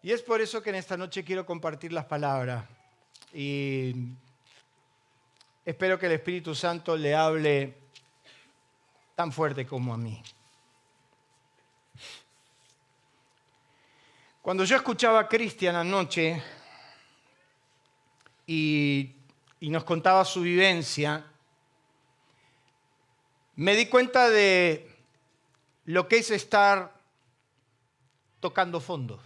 Y es por eso que en esta noche quiero compartir las palabras. Y espero que el Espíritu Santo le hable tan fuerte como a mí. Cuando yo escuchaba a Cristian anoche y nos contaba su vivencia, me di cuenta de lo que es estar tocando fondo.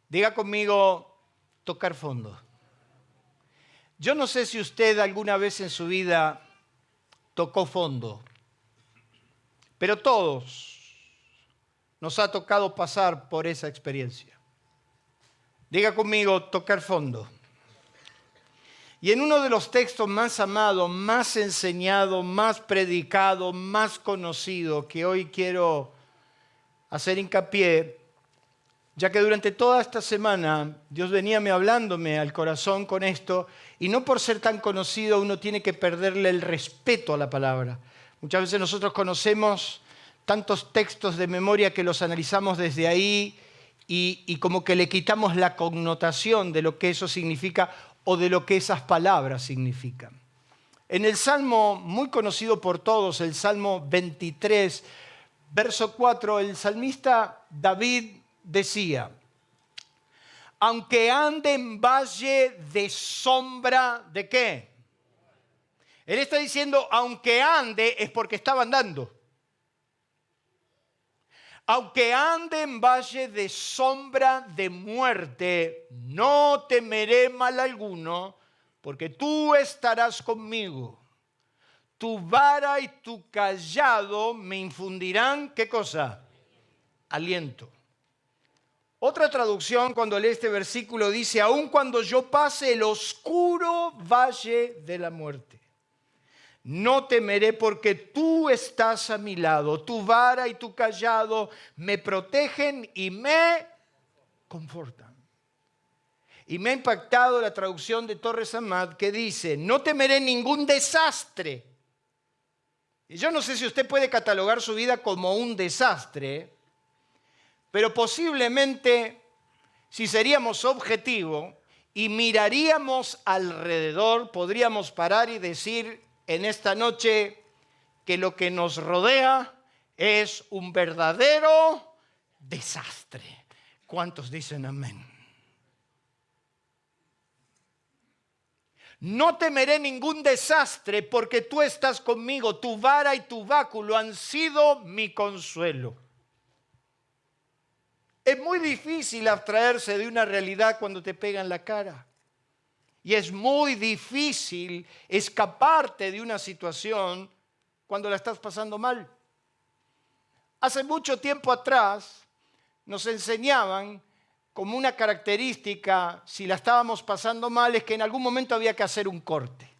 Diga conmigo, tocar fondo. Yo no sé si usted alguna vez en su vida tocó fondo, pero todos nos ha tocado pasar por esa experiencia. Diga conmigo, tocar fondo. Y en uno de los textos más amados, más enseñado, más predicado, más conocido, que hoy quiero hacer hincapié, ya que durante toda esta semana Dios venía hablándome al corazón con esto, y no por ser tan conocido uno tiene que perderle el respeto a la palabra. Muchas veces nosotros conocemos tantos textos de memoria que los analizamos desde ahí y como que le quitamos la connotación de lo que eso significa o de lo que esas palabras significan. En el Salmo muy conocido por todos, el Salmo 23, verso 4, el salmista David decía: aunque ande en valle de sombra, ¿de qué? Él está diciendo, aunque ande, es porque estaba andando. Aunque ande en valle de sombra de muerte, no temeré mal alguno, porque tú estarás conmigo. Tu vara y tu cayado me infundirán, ¿qué cosa? Aliento. Otra traducción, cuando lee este versículo, dice: aun cuando yo pase el oscuro valle de la muerte, no temeré porque tú estás a mi lado. Tu vara y tu cayado me protegen y me confortan. Y me ha impactado la traducción de Torres Amat que dice: no temeré ningún desastre. Y yo no sé si usted puede catalogar su vida como un desastre, pero posiblemente, si seríamos objetivos y miraríamos alrededor, podríamos parar y decir en esta noche que lo que nos rodea es un verdadero desastre. ¿Cuántos dicen amén? No temeré ningún desastre porque tú estás conmigo. Tu vara y tu báculo han sido mi consuelo. Es muy difícil abstraerse de una realidad cuando te pega en la cara. Y es muy difícil escaparte de una situación cuando la estás pasando mal. Hace mucho tiempo atrás nos enseñaban como una característica, si la estábamos pasando mal, es que en algún momento había que hacer un corte.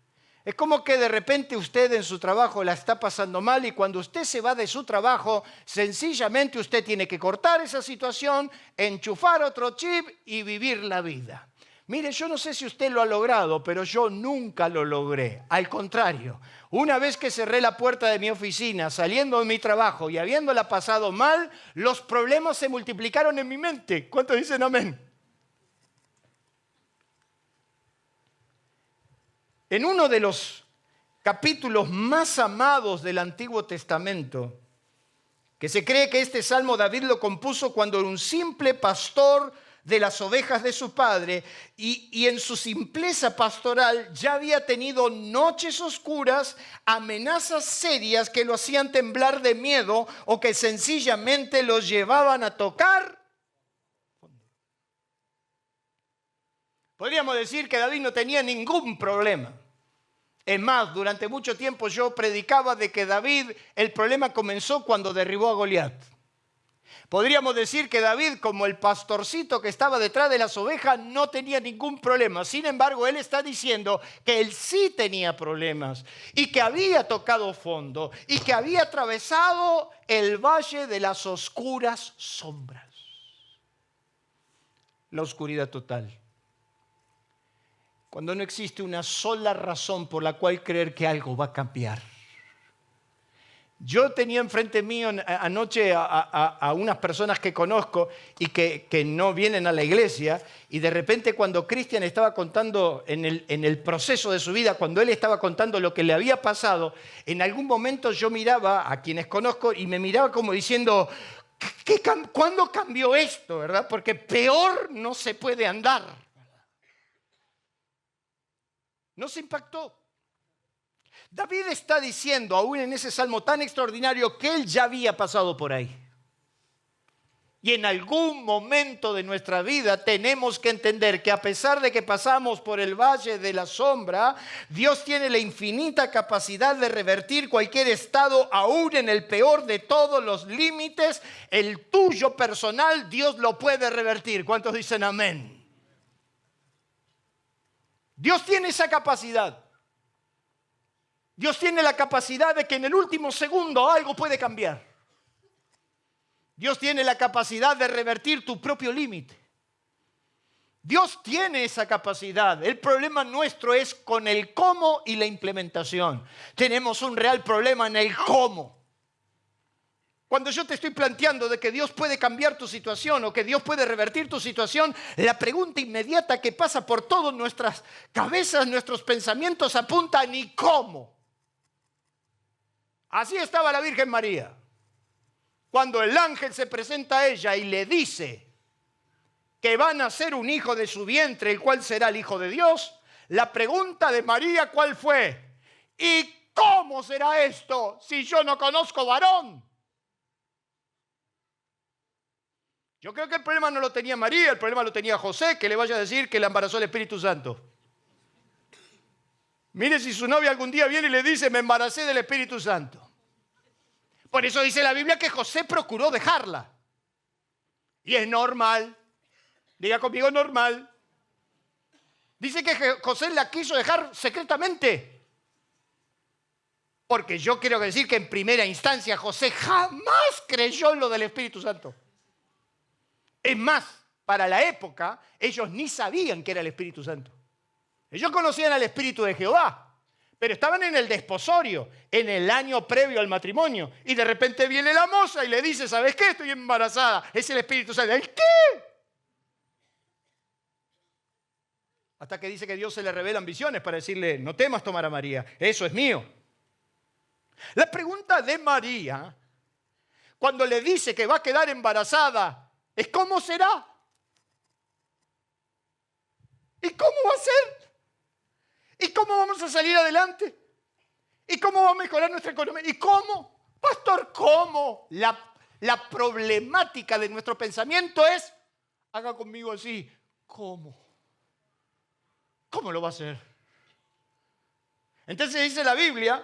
Es como que de repente usted en su trabajo la está pasando mal y cuando usted se va de su trabajo, sencillamente usted tiene que cortar esa situación, enchufar otro chip y vivir la vida. Mire, yo no sé si usted lo ha logrado, pero yo nunca lo logré. Al contrario, una vez que cerré la puerta de mi oficina, saliendo de mi trabajo y habiéndola pasado mal, los problemas se multiplicaron en mi mente. ¿Cuántos dicen amén? En uno de los capítulos más amados del Antiguo Testamento, que se cree que este salmo David lo compuso cuando era un simple pastor de las ovejas de su padre y en su simpleza pastoral ya había tenido noches oscuras, amenazas serias que lo hacían temblar de miedo o que sencillamente lo llevaban a tocar. Podríamos decir que David no tenía ningún problema. Es más, durante mucho tiempo yo predicaba de que David, el problema comenzó cuando derribó a Goliat. Podríamos decir que David, como el pastorcito que estaba detrás de las ovejas, no tenía ningún problema. Sin embargo, él está diciendo que él sí tenía problemas y que había tocado fondo y que había atravesado el valle de las oscuras sombras. La oscuridad total. Cuando no existe una sola razón por la cual creer que algo va a cambiar. Yo tenía enfrente mío anoche a unas personas que conozco y que no vienen a la iglesia, y de repente cuando Cristian estaba contando en el proceso de su vida, cuando él estaba contando lo que le había pasado, en algún momento yo miraba a quienes conozco y me miraba como diciendo, ¿cuándo cambió esto? ¿Verdad? Porque peor no se puede andar. No se impactó. David está diciendo, aún en ese salmo tan extraordinario, que él ya había pasado por ahí. Y en algún momento de nuestra vida tenemos que entender que a pesar de que pasamos por el valle de la sombra, Dios tiene la infinita capacidad de revertir cualquier estado, aún en el peor de todos los límites. El tuyo personal, Dios lo puede revertir. ¿Cuántos dicen amén? Dios tiene esa capacidad. Dios tiene la capacidad de que en el último segundo algo puede cambiar. Dios tiene la capacidad de revertir tu propio límite. Dios tiene esa capacidad. El problema nuestro es con el cómo y la implementación. Tenemos un real problema en el cómo. Cuando yo te estoy planteando de que Dios puede cambiar tu situación o que Dios puede revertir tu situación, la pregunta inmediata que pasa por todas nuestras cabezas, nuestros pensamientos, apunta a ni cómo. Así estaba la Virgen María. Cuando el ángel se presenta a ella y le dice que va a nacer un hijo de su vientre, el cual será el Hijo de Dios, la pregunta de María, ¿cuál fue? ¿Y cómo será esto si yo no conozco varón? Yo creo que el problema no lo tenía María, el problema lo tenía José, que le vaya a decir que la embarazó el Espíritu Santo. Mire si su novia algún día viene y le dice, me embaracé del Espíritu Santo. Por eso dice la Biblia que José procuró dejarla. Y es normal. Diga conmigo, normal. Dice que José la quiso dejar secretamente. Porque yo quiero decir que en primera instancia José jamás creyó en lo del Espíritu Santo. Es más, para la época, ellos ni sabían que era el Espíritu Santo. Ellos conocían al Espíritu de Jehová, pero estaban en el desposorio, en el año previo al matrimonio. Y de repente viene la moza y le dice, ¿sabes qué? Estoy embarazada. Es el Espíritu Santo. ¿El qué? Hasta que dice que Dios se le revelan visiones para decirle, no temas tomar a María, eso es mío. La pregunta de María, cuando le dice que va a quedar embarazada, es ¿cómo será? ¿Y cómo va a ser? ¿Y cómo vamos a salir adelante? ¿Y cómo va a mejorar nuestra economía? ¿Y cómo? Pastor, ¿cómo? La problemática de nuestro pensamiento es, haga conmigo así, ¿cómo? ¿Cómo lo va a hacer? Entonces dice la Biblia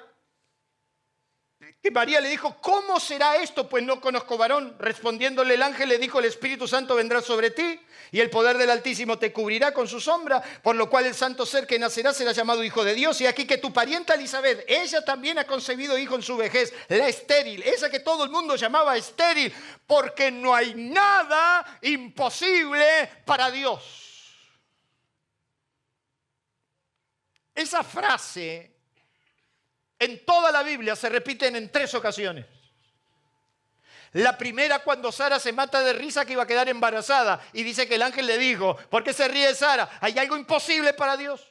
que María le dijo, ¿cómo será esto? Pues no conozco varón. Respondiéndole el ángel le dijo, el Espíritu Santo vendrá sobre ti y el poder del Altísimo te cubrirá con su sombra, por lo cual el santo ser que nacerá será llamado Hijo de Dios. Y aquí que tu parienta Elizabeth, ella también ha concebido hijo en su vejez, la estéril, esa que todo el mundo llamaba estéril, porque no hay nada imposible para Dios. Esa frase en toda la Biblia se repiten en 3 ocasiones. La primera cuando Sara se mata de risa que iba a quedar embarazada y dice que el ángel le dijo, ¿por qué se ríe Sara? ¿Hay algo imposible para Dios?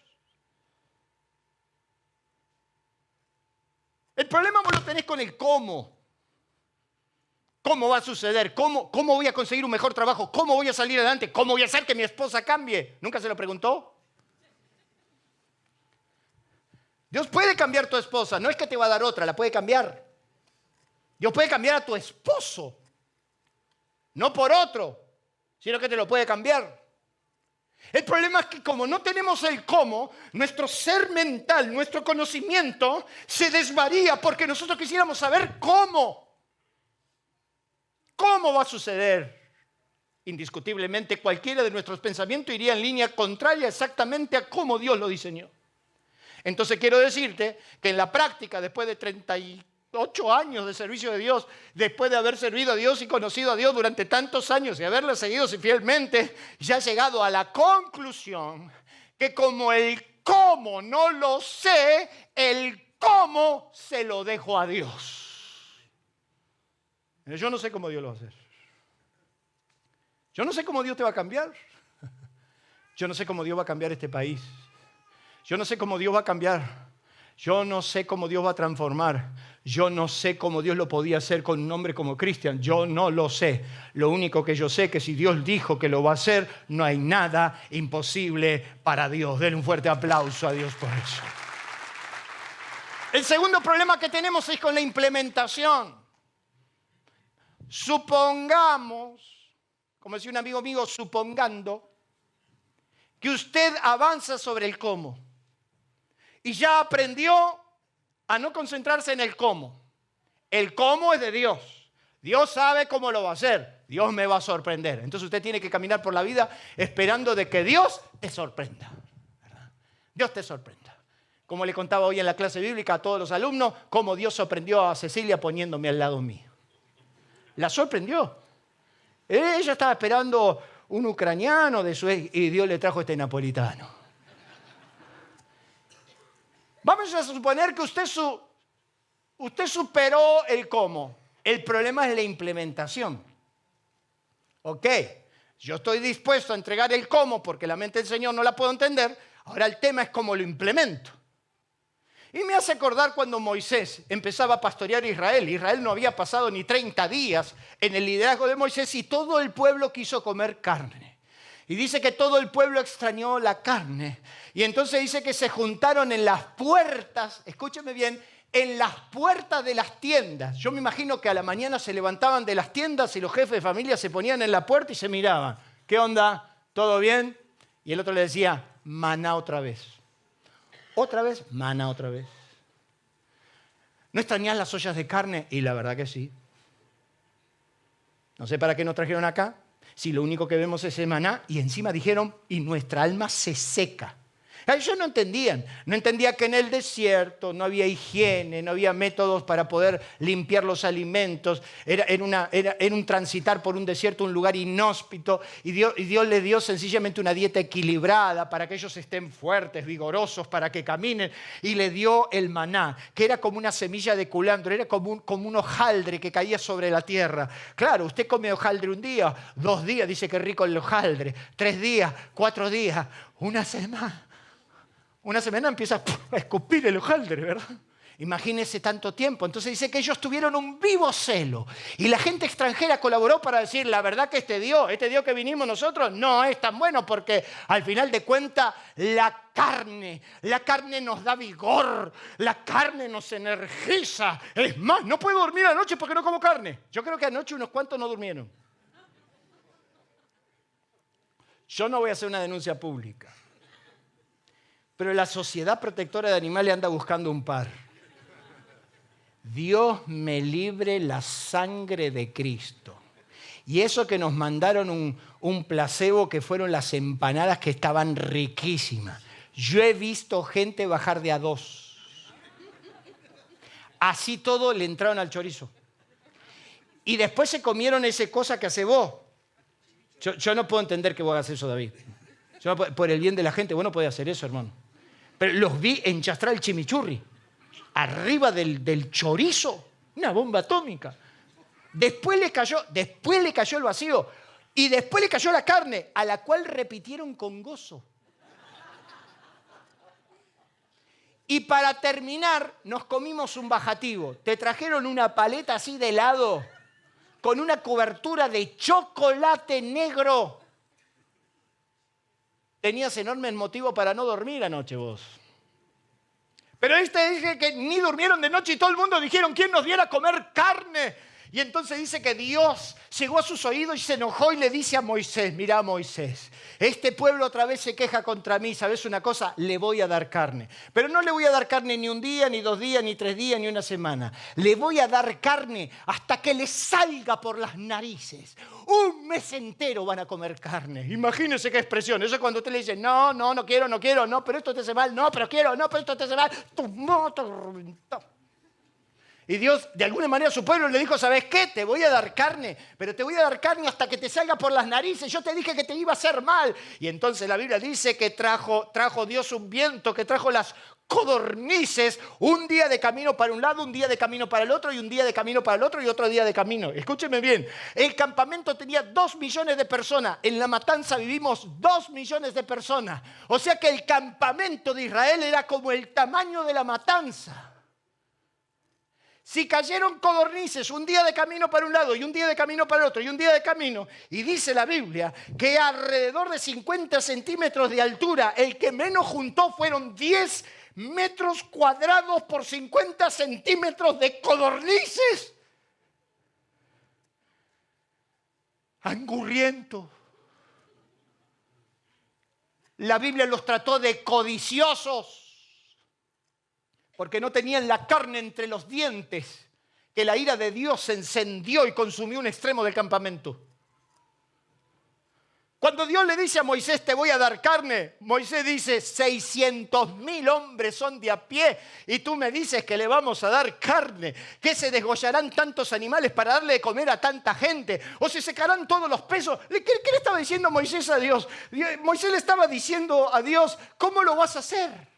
El problema vos lo tenés con el cómo. ¿Cómo va a suceder? ¿Cómo voy a conseguir un mejor trabajo? ¿Cómo voy a salir adelante? ¿Cómo voy a hacer que mi esposa cambie? ¿Nunca se lo preguntó? Dios puede cambiar tu esposa, no es que te va a dar otra, la puede cambiar. Dios puede cambiar a tu esposo, no por otro, sino que te lo puede cambiar. El problema es que como no tenemos el cómo, nuestro ser mental, nuestro conocimiento se desvaría porque nosotros quisiéramos saber cómo. ¿Cómo va a suceder? Indiscutiblemente cualquiera de nuestros pensamientos iría en línea contraria exactamente a cómo Dios lo diseñó. Entonces quiero decirte que en la práctica, después de 38 años de servicio de Dios, después de haber servido a Dios y conocido a Dios durante tantos años y haberle seguido fielmente, ya he llegado a la conclusión que como el cómo no lo sé, el cómo se lo dejo a Dios. Yo no sé cómo Dios lo va a hacer. Yo no sé cómo Dios te va a cambiar. Yo no sé cómo Dios va a cambiar este país. Yo no sé cómo Dios va a cambiar. Yo no sé cómo Dios va a transformar. Yo no sé cómo Dios lo podía hacer con un hombre como Cristian. Yo no lo sé. Lo único que yo sé es que si Dios dijo que lo va a hacer, no hay nada imposible para Dios. Denle un fuerte aplauso a Dios por eso. El segundo problema que tenemos es con la implementación. Supongamos, como decía un amigo mío, supongando que usted avanza sobre el cómo y ya aprendió a no concentrarse en el cómo. El cómo es de Dios. Dios sabe cómo lo va a hacer. Dios me va a sorprender. Entonces usted tiene que caminar por la vida esperando de que Dios te sorprenda, ¿verdad? Dios te sorprenda. Como le contaba hoy en la clase bíblica a todos los alumnos, cómo Dios sorprendió a Cecilia poniéndome al lado mío. La sorprendió. Ella estaba esperando un ucraniano de su y Dios le trajo este napolitano. Vamos a suponer que usted superó el cómo. El problema es la implementación. Ok, yo estoy dispuesto a entregar el cómo porque la mente del Señor no la puedo entender. Ahora el tema es cómo lo implemento. Y me hace acordar cuando Moisés empezaba a pastorear Israel. Israel no había pasado ni 30 días en el liderazgo de Moisés y todo el pueblo quiso comer carne. Y dice que todo el pueblo extrañó la carne. Y entonces dice que se juntaron en las puertas, escúcheme bien, en las puertas de las tiendas. Yo me imagino que a la mañana se levantaban de las tiendas y los jefes de familia se ponían en la puerta y se miraban. ¿Qué onda? ¿Todo bien? Y el otro le decía, maná otra vez. ¿Otra vez? Maná otra vez. ¿No extrañas las ollas de carne? Y la verdad que sí. No sé para qué nos trajeron acá, si lo único que vemos es el maná. Y encima dijeron, y nuestra alma se seca. Ellos no entendían que en el desierto no había higiene, no había métodos para poder limpiar los alimentos, era un transitar por un desierto, un lugar inhóspito, y Dios les dio sencillamente una dieta equilibrada para que ellos estén fuertes, vigorosos, para que caminen, y le dio el maná, que era como una semilla de culantro, era como un hojaldre que caía sobre la tierra. Claro, usted come hojaldre un día, 2 días, dice que rico el hojaldre, 3 días, 4 días, una semana. Una semana empieza a escupir el hojaldre, ¿verdad? Imagínese tanto tiempo. Entonces dice que ellos tuvieron un vivo celo. Y la gente extranjera colaboró para decir, la verdad que este Dios que vinimos nosotros, no es tan bueno porque al final de cuentas la carne nos da vigor, la carne nos energiza. Es más, no puedo dormir anoche porque no como carne. Yo creo que anoche unos cuantos no durmieron. Yo no voy a hacer una denuncia pública. Pero la Sociedad Protectora de Animales anda buscando un par. Dios me libre la sangre de Cristo. Y eso que nos mandaron un placebo que fueron las empanadas que estaban riquísimas. Yo he visto gente bajar de a 2. Así todo le entraron al chorizo. Y después se comieron esa cosa que hace vos. Yo no puedo entender que vos hagas eso, David. Por el bien de la gente, vos no podés hacer eso, hermano. Pero los vi enchastrar el chimichurri. Arriba del chorizo. Una bomba atómica. Después le cayó el vacío. Y después le cayó la carne, a la cual repitieron con gozo. Y para terminar, nos comimos un bajativo. Te trajeron una paleta así de helado, con una cobertura de chocolate negro. Tenías enormes motivos para no dormir anoche vos. Pero dije que ni durmieron de noche y todo el mundo dijeron, ¿quién nos diera a comer carne? Y entonces dice que Dios llegó a sus oídos y se enojó y le dice a Moisés, mira Moisés, este pueblo otra vez se queja contra mí, ¿sabes una cosa? Le voy a dar carne. Pero no le voy a dar carne ni un día, ni 2 días, ni 3 días, ni una semana. Le voy a dar carne hasta que le salga por las narices. 1 mes entero van a comer carne. Imagínense qué expresión. Eso es cuando usted le dice, no quiero, no, pero esto te hace mal, no, pero quiero, no, pero esto te hace mal. Tu moto reventó. Y Dios, de alguna manera, a su pueblo le dijo, ¿sabes qué? Te voy a dar carne, pero te voy a dar carne hasta que te salga por las narices. Yo te dije que te iba a hacer mal. Y entonces la Biblia dice que trajo Dios un viento, que trajo las codornices, un día de camino para un lado, un día de camino para el otro, y un día de camino para el otro, y otro día de camino. Escúcheme bien, el campamento tenía 2 millones de personas, en La Matanza vivimos 2 millones de personas. O sea que el campamento de Israel era como el tamaño de La Matanza. Si cayeron codornices, un día de camino para un lado y un día de camino para el otro y un día de camino, y dice la Biblia que alrededor de 50 centímetros de altura, el que menos juntó fueron 10 metros cuadrados por 50 centímetros de codornices. Angurriento. La Biblia los trató de codiciosos, porque no tenían la carne entre los dientes, que la ira de Dios se encendió y consumió un extremo del campamento. Cuando Dios le dice a Moisés, te voy a dar carne, Moisés dice, 600.000 hombres son de a pie y tú me dices que le vamos a dar carne, que se desgollarán tantos animales para darle de comer a tanta gente, o se secarán todos los pesos. ¿Qué le estaba diciendo Moisés a Dios? Moisés le estaba diciendo a Dios, ¿cómo lo vas a hacer?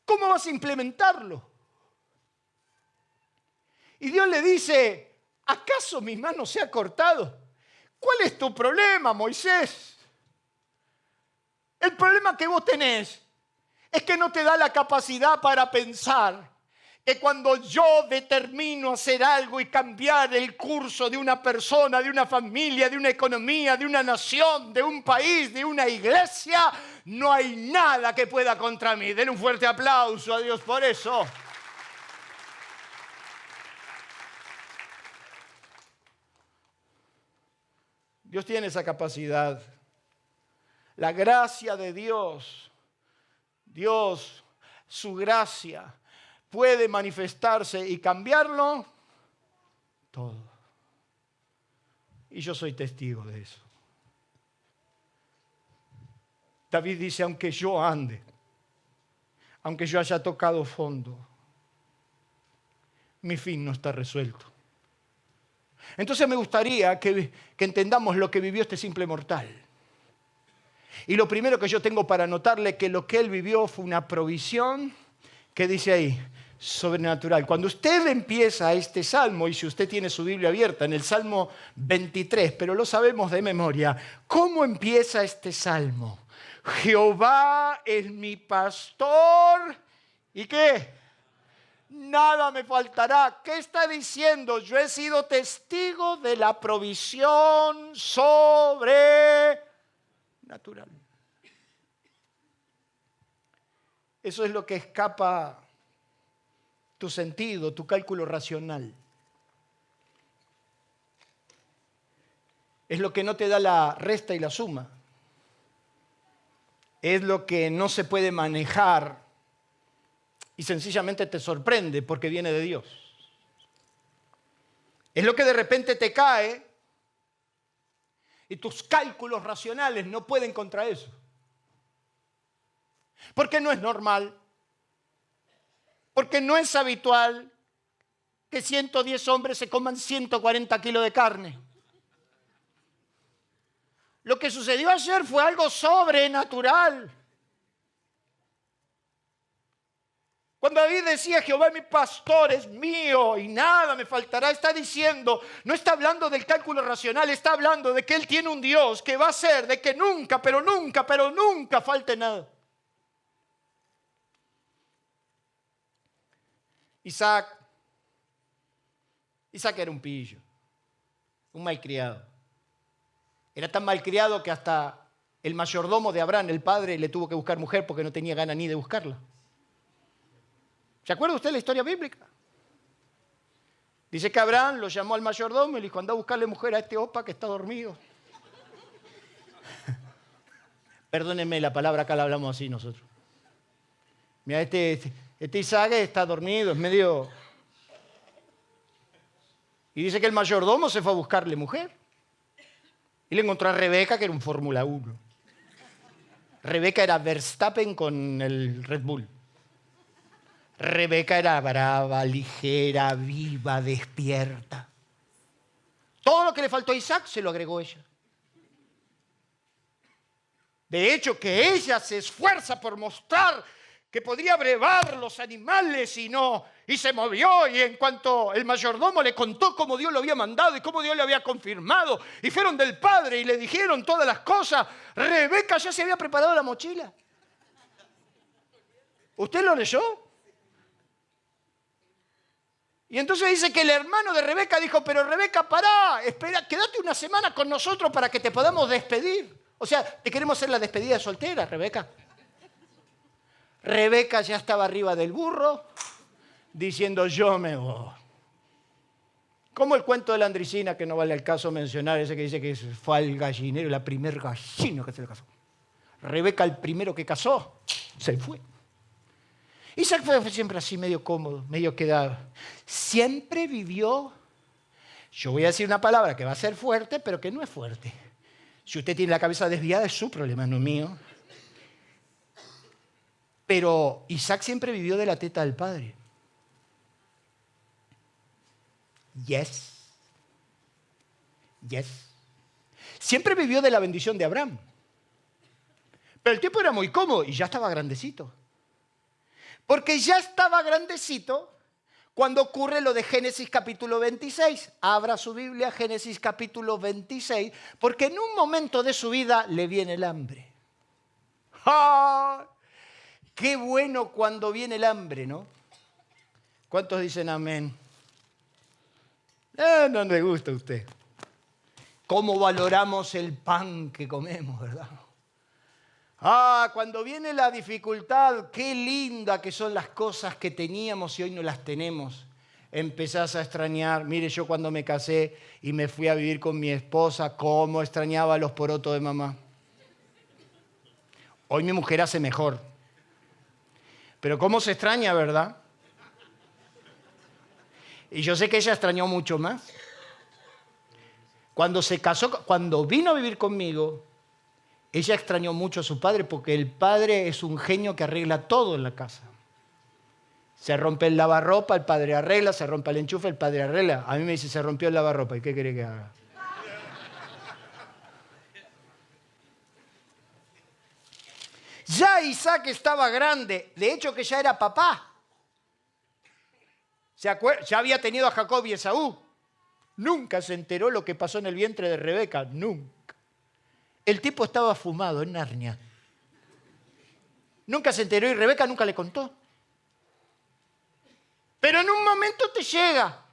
¿Cómo vas a implementarlo? Y Dios le dice, ¿acaso mi mano se ha cortado? ¿Cuál es tu problema, Moisés? El problema que vos tenés es que no te da la capacidad para pensar que cuando yo determino hacer algo y cambiar el curso de una persona, de una familia, de una economía, de una nación, de un país, de una iglesia, no hay nada que pueda contra mí. Den un fuerte aplauso a Dios por eso. Dios tiene esa capacidad. La gracia de Dios, su gracia, puede manifestarse y cambiarlo todo. Y yo soy testigo de eso. David dice, aunque yo ande, aunque yo haya tocado fondo, mi fin no está resuelto. Entonces me gustaría que entendamos lo que vivió este simple mortal. Y lo primero que yo tengo para anotarle que lo que él vivió fue una provisión, que dice ahí, sobrenatural. Cuando usted empieza este salmo, y si usted tiene su Biblia abierta en el Salmo 23, pero lo sabemos de memoria, ¿cómo empieza este salmo? Jehová es mi pastor, ¿y qué? Nada me faltará. ¿Qué está diciendo? Yo he sido testigo de la provisión sobrenatural. Eso es lo que escapa tu sentido, tu cálculo racional. Es lo que no te da la resta y la suma. Es lo que no se puede manejar y sencillamente te sorprende porque viene de Dios. Es lo que de repente te cae y tus cálculos racionales no pueden contra eso. Porque no es normal. Porque no es habitual que 110 hombres se coman 140 kilos de carne. Lo que sucedió ayer fue algo sobrenatural. Cuando David decía, Jehová mi pastor es mío y nada me faltará, está diciendo, no está hablando del cálculo racional, está hablando de que él tiene un Dios que va a hacer de que nunca, pero nunca falte nada. Isaac era un pillo, un malcriado. Era tan malcriado que hasta el mayordomo de Abraham, el padre, le tuvo que buscar mujer porque no tenía ganas ni de buscarla. ¿Se acuerda usted de la historia bíblica? Dice que Abraham lo llamó al mayordomo y le dijo, anda a buscarle mujer a este opa que está dormido. Perdónenme la palabra, acá la hablamos así nosotros. Mira, este Isaac está dormido, es medio... Y dice que el mayordomo se fue a buscarle mujer. Y le encontró a Rebeca, que era un Fórmula 1. Rebeca era Verstappen con el Red Bull. Rebeca era brava, ligera, viva, despierta. Todo lo que le faltó a Isaac se lo agregó ella. De hecho, que ella se esfuerza por mostrar que podría brevar los animales y no, y se movió, y en cuanto el mayordomo le contó cómo Dios lo había mandado y cómo Dios le había confirmado, y fueron del padre y le dijeron todas las cosas, Rebeca ya se había preparado la mochila. ¿Usted lo leyó? Y entonces dice que el hermano de Rebeca dijo, pero Rebeca, pará, espera, quédate una semana con nosotros para que te podamos despedir. O sea, te queremos hacer la despedida soltera, Rebeca. Rebeca ya estaba arriba del burro, diciendo, yo me voy. Como el cuento de la Andricina, que no vale el caso mencionar, ese que dice que fue al gallinero, la primer gallina que se le casó. Rebeca, el primero que casó, se fue. Isaac fue siempre así, medio cómodo, medio quedado. Siempre vivió, yo voy a decir una palabra que va a ser fuerte, pero que no es fuerte. Si usted tiene la cabeza desviada, es su problema, no mío. Pero Isaac siempre vivió de la teta del padre. Yes. Siempre vivió de la bendición de Abraham. Pero el tiempo era muy cómodo y ya estaba grandecito. Porque ya estaba grandecito cuando ocurre lo de Génesis capítulo 26. Abra su Biblia, Génesis capítulo 26, porque en un momento de su vida le viene el hambre. ¡Ah! Qué bueno cuando viene el hambre, ¿no? ¿Cuántos dicen amén? No le gusta a usted. ¿Cómo valoramos el pan que comemos, verdad? Ah, cuando viene la dificultad, qué linda que son las cosas que teníamos y hoy no las tenemos. Empezás a extrañar. Mire, yo cuando me casé y me fui a vivir con mi esposa, cómo extrañaba los porotos de mamá. Hoy mi mujer hace mejor. Pero cómo se extraña, ¿verdad? Y yo sé que ella extrañó mucho más. Cuando se casó, cuando vino a vivir conmigo, ella extrañó mucho a su padre porque el padre es un genio que arregla todo en la casa. Se rompe el lavarropa, el padre arregla, se rompe el enchufe, el padre arregla. A mí me dice, se rompió el lavarropa, ¿y qué quiere que haga? Ya Isaac estaba grande, de hecho que ya era papá. Ya había tenido a Jacob y Esaú. Nunca se enteró lo que pasó en el vientre de Rebeca, nunca. El tipo estaba fumado en Narnia. Nunca se enteró y Rebeca nunca le contó. Pero en un momento te llega.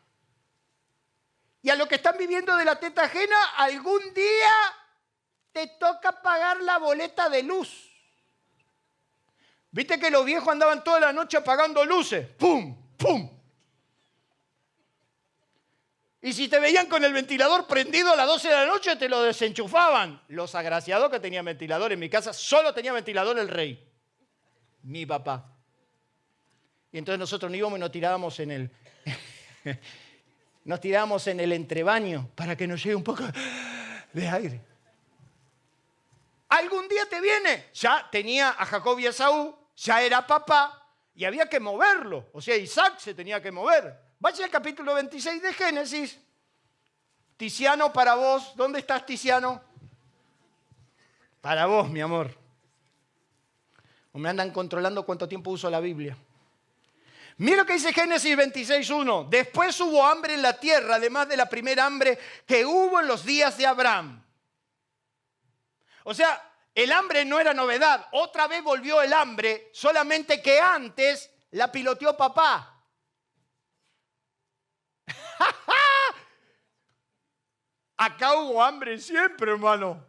Y a lo que están viviendo de la teta ajena, algún día te toca pagar la boleta de luz. ¿Viste que los viejos andaban toda la noche apagando luces? ¡Pum! ¡Pum! Y si te veían con el ventilador prendido a las 12 de la noche, te lo desenchufaban. Los agraciados que tenían ventilador en mi casa, solo tenía ventilador el rey, mi papá. Y entonces nosotros no íbamos y nos tirábamos en el entrebaño para que nos llegue un poco de aire. Algún día te viene. Ya tenía a Jacob y a Esaú, ya era papá y había que moverlo. O sea, Isaac se tenía que mover. Vaya al capítulo 26 de Génesis. Tiziano, para vos. ¿Dónde estás, Tiziano? Para vos, mi amor. O me andan controlando cuánto tiempo uso la Biblia. Mira lo que dice Génesis 26:1. Después hubo hambre en la tierra, además de la primera hambre que hubo en los días de Abraham. O sea, el hambre no era novedad. Otra vez volvió el hambre, solamente que antes la piloteó papá. Acá hubo hambre siempre, hermano.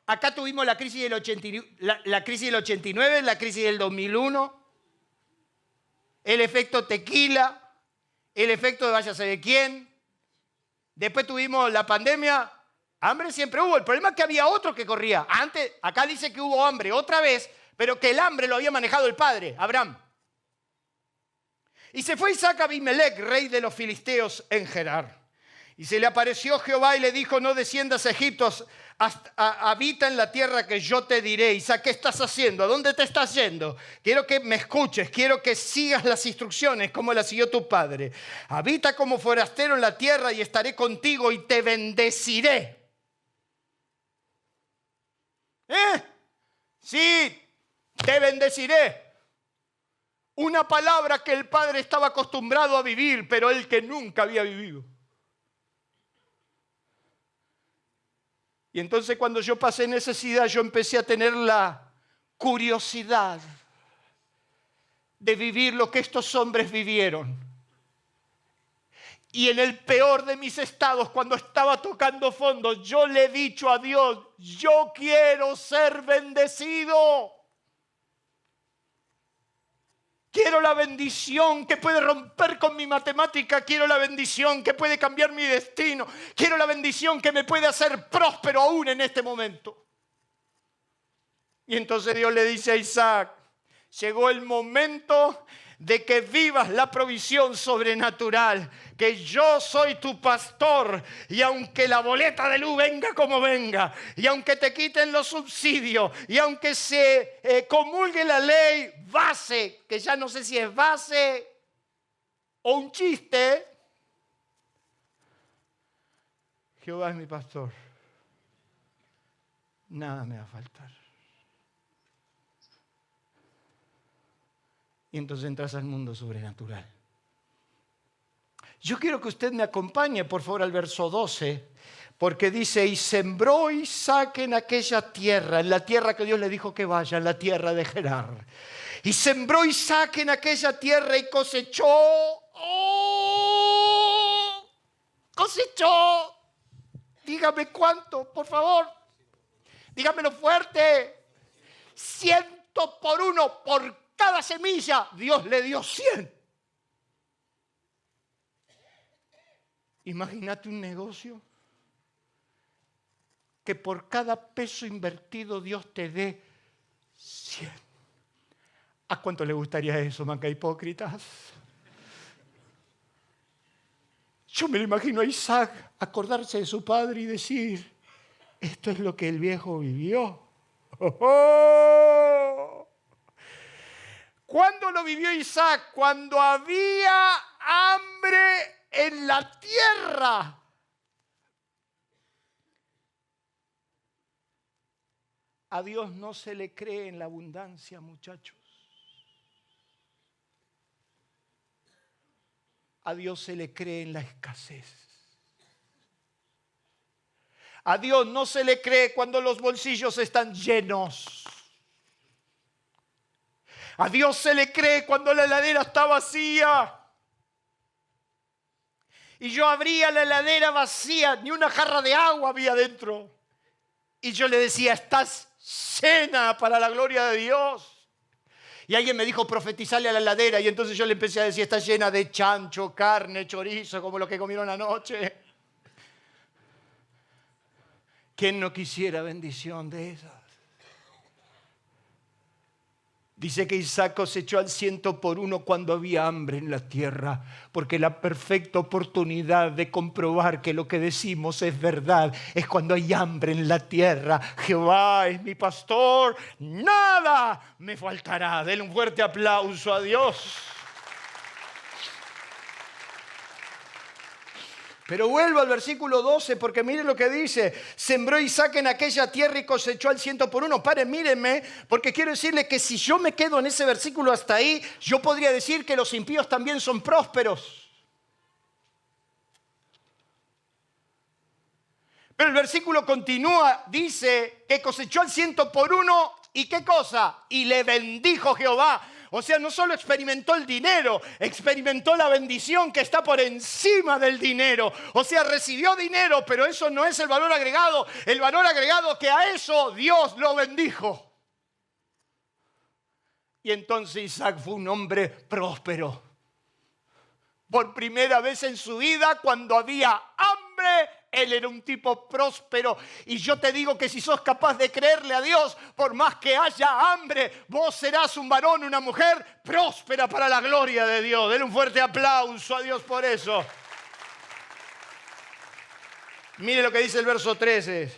Acá tuvimos la crisis del 89, la crisis del 2001, el efecto tequila, el efecto de váyase de quién. Después tuvimos la pandemia. Hambre siempre hubo. El problema es que había otro que corría. Antes, acá dice que hubo hambre otra vez, pero que el hambre lo había manejado el padre, Abraham. Y se fue Isaac a Abimelec, rey de los filisteos, en Gerar. Y se le apareció Jehová y le dijo, no desciendas a Egipto, habita en la tierra que yo te diré. Isaac, ¿qué estás haciendo? ¿A dónde te estás yendo? Quiero que me escuches, quiero que sigas las instrucciones como las siguió tu padre. Habita como forastero en la tierra y estaré contigo y te bendeciré. Sí, te bendeciré. Una palabra que el padre estaba acostumbrado a vivir, pero él que nunca había vivido. Y entonces cuando yo pasé necesidad, yo empecé a tener la curiosidad de vivir lo que estos hombres vivieron. Y en el peor de mis estados, cuando estaba tocando fondo, yo le he dicho a Dios, yo quiero ser bendecido. Quiero la bendición que puede romper con mi matemática. Quiero la bendición que puede cambiar mi destino. Quiero la bendición que me puede hacer próspero aún en este momento. Y entonces Dios le dice a Isaac, llegó el momento de que vivas la provisión sobrenatural, que yo soy tu pastor, y aunque la boleta de luz venga como venga, y aunque te quiten los subsidios, y aunque se comulgue la ley base, que ya no sé si es base o un chiste, Jehová es mi pastor, nada me va a faltar. Y entonces entras al mundo sobrenatural. Yo quiero que usted me acompañe, por favor, al verso 12, porque dice, y sembró Isaac en aquella tierra, en la tierra que Dios le dijo que vaya, en la tierra de Gerar. Y sembró Isaac en aquella tierra y cosechó, cosechó, dígame cuánto, por favor, dígamelo fuerte, 100 por 1 por cada semilla, Dios le dio 100. Imagínate un negocio que por cada peso invertido Dios te dé 100. ¿A cuánto le gustaría eso, manca hipócritas? Yo me lo imagino a Isaac acordarse de su padre y decir, esto es lo que el viejo vivió. ¡Oh! ¿Cuándo lo vivió Isaac? Cuando había hambre en la tierra. A Dios no se le cree en la abundancia, muchachos. A Dios se le cree en la escasez. A Dios no se le cree cuando los bolsillos están llenos. A Dios se le cree cuando la heladera está vacía. Y yo abría la heladera vacía, ni una jarra de agua había dentro. Y yo le decía, estás llena para la gloria de Dios. Y alguien me dijo, profetizale a la heladera. Y entonces yo le empecé a decir, está llena de chancho, carne, chorizo, como lo que comieron anoche. ¿Quién no quisiera bendición de esas? Dice que Isaac cosechó al 100 por 1 cuando había hambre en la tierra, porque la perfecta oportunidad de comprobar que lo que decimos es verdad es cuando hay hambre en la tierra. Jehová es mi pastor, nada me faltará. Denle un fuerte aplauso a Dios. Pero vuelvo al versículo 12 porque miren lo que dice. Sembró Isaac en aquella tierra y cosechó al 100 por 1. Paren, mírenme, porque quiero decirle que si yo me quedo en ese versículo hasta ahí, yo podría decir que los impíos también son prósperos. Pero el versículo continúa, dice que cosechó al 100 por 1 y ¿qué cosa? Y le bendijo Jehová. O sea, no solo experimentó el dinero, experimentó la bendición que está por encima del dinero. O sea, recibió dinero, pero eso no es el valor agregado. El valor agregado que a eso Dios lo bendijo. Y entonces Isaac fue un hombre próspero. Por primera vez en su vida, cuando había hambre, él era un tipo próspero. Y yo te digo que si sos capaz de creerle a Dios, por más que haya hambre, vos serás un varón, una mujer próspera para la gloria de Dios. Denle un fuerte aplauso a Dios por eso. Mire lo que dice el verso 13.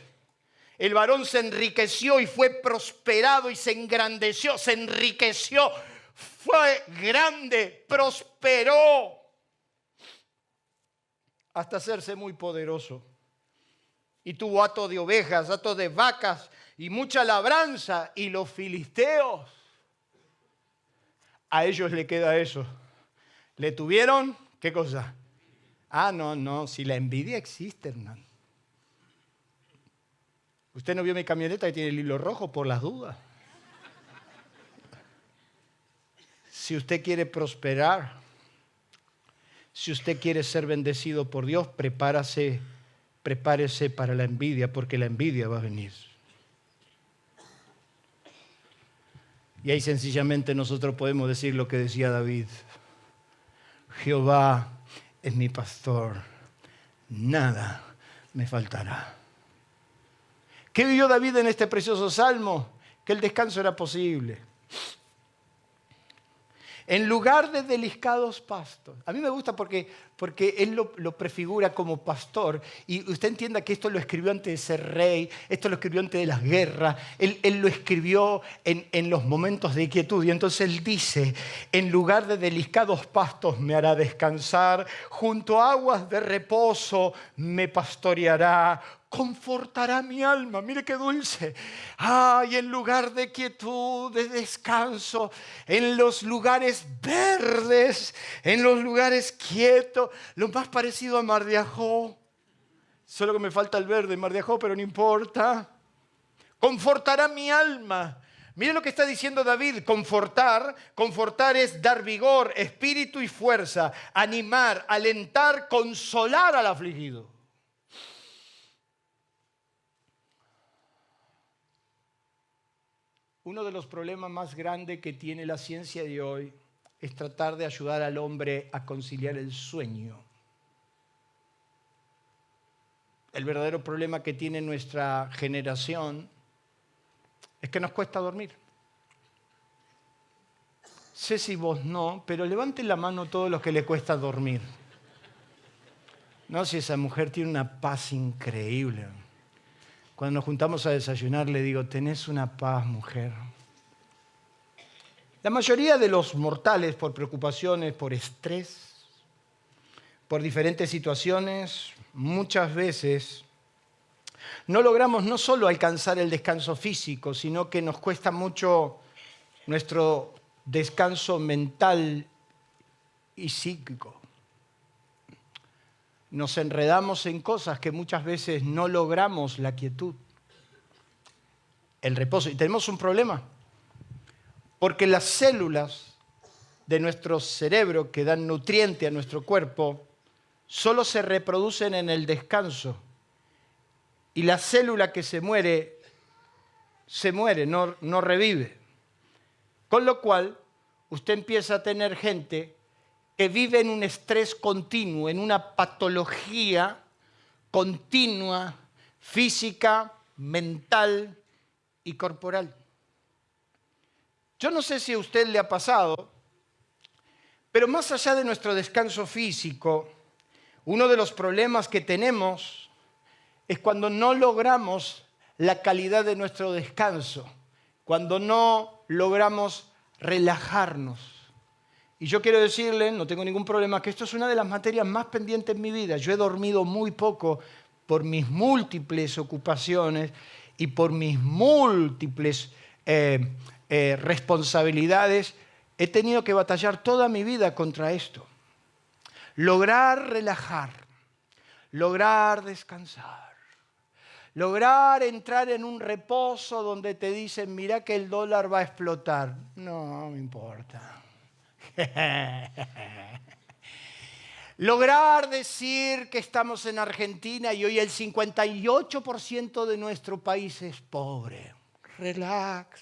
El varón se enriqueció y fue prosperado y se engrandeció. Se enriqueció, fue grande, prosperó, hasta hacerse muy poderoso. Y tuvo hato de ovejas, hato de vacas y mucha labranza, y los filisteos, a ellos le queda eso. ¿Le tuvieron? ¿Qué cosa? Ah, no, si la envidia existe, hermano. ¿Usted no vio mi camioneta que tiene el hilo rojo por las dudas? Si usted quiere prosperar, si usted quiere ser bendecido por Dios, prepárese para la envidia, porque la envidia va a venir. Y ahí sencillamente nosotros podemos decir lo que decía David: Jehová es mi pastor, nada me faltará. ¿Qué vivió David en este precioso salmo? Que el descanso era posible. En lugar de delicados pastos. A mí me gusta porque él lo prefigura como pastor. Y usted entienda que esto lo escribió antes de ser rey, esto lo escribió antes de las guerras, él lo escribió en los momentos de quietud. Y entonces él dice: en lugar de delicados pastos me hará descansar, junto a aguas de reposo me pastoreará, confortará mi alma. Mire qué dulce. Y en lugar de quietud, de descanso, en los lugares verdes, en los lugares quietos, lo más parecido a Mar de Ajó. Solo que me falta el verde, Mar de Ajó, pero no importa. Confortará mi alma. Mire lo que está diciendo David: confortar es dar vigor, espíritu y fuerza, animar, alentar, consolar al afligido. Uno de los problemas más grandes que tiene la ciencia de hoy es tratar de ayudar al hombre a conciliar el sueño. El verdadero problema que tiene nuestra generación es que nos cuesta dormir. Sé si vos no, pero levanten la mano todos los que le cuesta dormir. No, si esa mujer tiene una paz increíble. Cuando nos juntamos a desayunar le digo: tenés una paz, mujer. La mayoría de los mortales, por preocupaciones, por estrés, por diferentes situaciones, muchas veces no logramos no solo alcanzar el descanso físico, sino que nos cuesta mucho nuestro descanso mental y psíquico. Nos enredamos en cosas que muchas veces no logramos la quietud, el reposo. Y tenemos un problema, porque las células de nuestro cerebro que dan nutriente a nuestro cuerpo solo se reproducen en el descanso. Y la célula que se muere, no revive. Con lo cual, usted empieza a tener gente que vive en un estrés continuo, en una patología continua, física, mental y corporal. Yo no sé si a usted le ha pasado, pero más allá de nuestro descanso físico, uno de los problemas que tenemos es cuando no logramos la calidad de nuestro descanso, cuando no logramos relajarnos. Y yo quiero decirle, no tengo ningún problema, que esto es una de las materias más pendientes en mi vida. Yo he dormido muy poco por mis múltiples ocupaciones y por mis múltiples responsabilidades. He tenido que batallar toda mi vida contra esto. Lograr relajar, lograr descansar, lograr entrar en un reposo donde te dicen: mira que el dólar va a explotar. No me importa. Lograr decir que estamos en Argentina y hoy el 58% de nuestro país es pobre. Relax.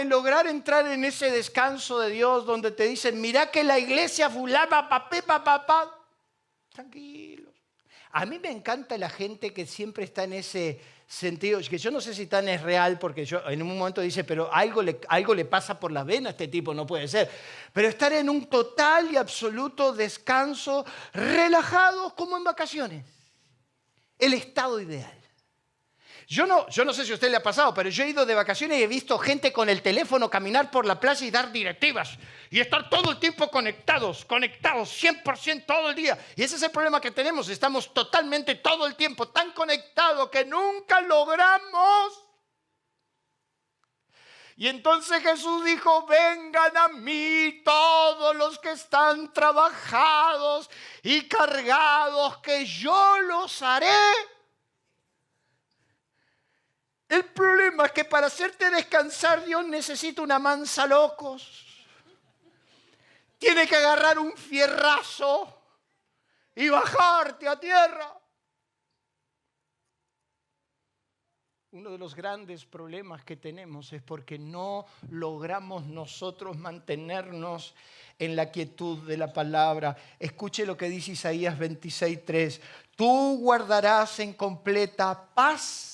Lograr entrar en ese descanso de Dios donde te dicen: mira que la iglesia fulana, papá. Tranquilos. A mí me encanta la gente que siempre está en ese sentido, que yo no sé si tan es real, porque yo en un momento dice: pero algo le pasa por la vena a este tipo, no puede ser. Pero estar en un total y absoluto descanso, relajados como en vacaciones. El estado ideal. Yo no sé si a usted le ha pasado, pero yo he ido de vacaciones y he visto gente con el teléfono caminar por la playa y dar directivas. Y estar todo el tiempo conectados, 100% todo el día. Y ese es el problema que tenemos. Estamos totalmente todo el tiempo tan conectados que nunca logramos. Y entonces Jesús dijo, vengan a mí todos los que están trabajados y cargados, que yo los haré. El problema es que para hacerte descansar Dios necesita una mansa locos. Tiene que agarrar un fierrazo y bajarte a tierra. Uno de los grandes problemas que tenemos es porque no logramos nosotros mantenernos en la quietud de la palabra. Escuche lo que dice Isaías 26:3. Tú guardarás en completa paz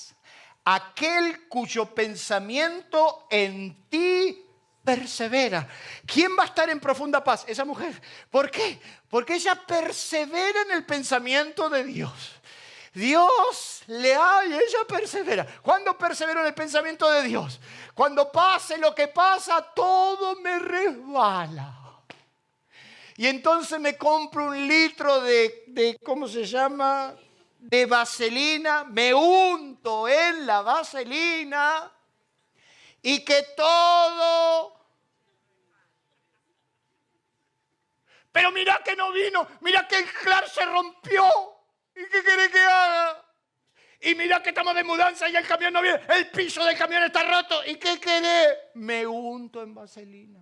aquel cuyo pensamiento en ti persevera. ¿Quién va a estar en profunda paz? Esa mujer. ¿Por qué? Porque ella persevera en el pensamiento de Dios. Dios le ama y ella persevera. ¿Cuándo persevero en el pensamiento de Dios? Cuando pase lo que pasa, todo me resbala. Y entonces me compro 1 litro de ¿cómo se llama? De vaselina, me unto en la vaselina y que todo... Pero mira que no vino, mira que el clar se rompió. ¿Y qué quiere que haga? Y mira que estamos de mudanza y el camión no viene, el piso del camión está roto. ¿Y qué quiere? Me unto en vaselina.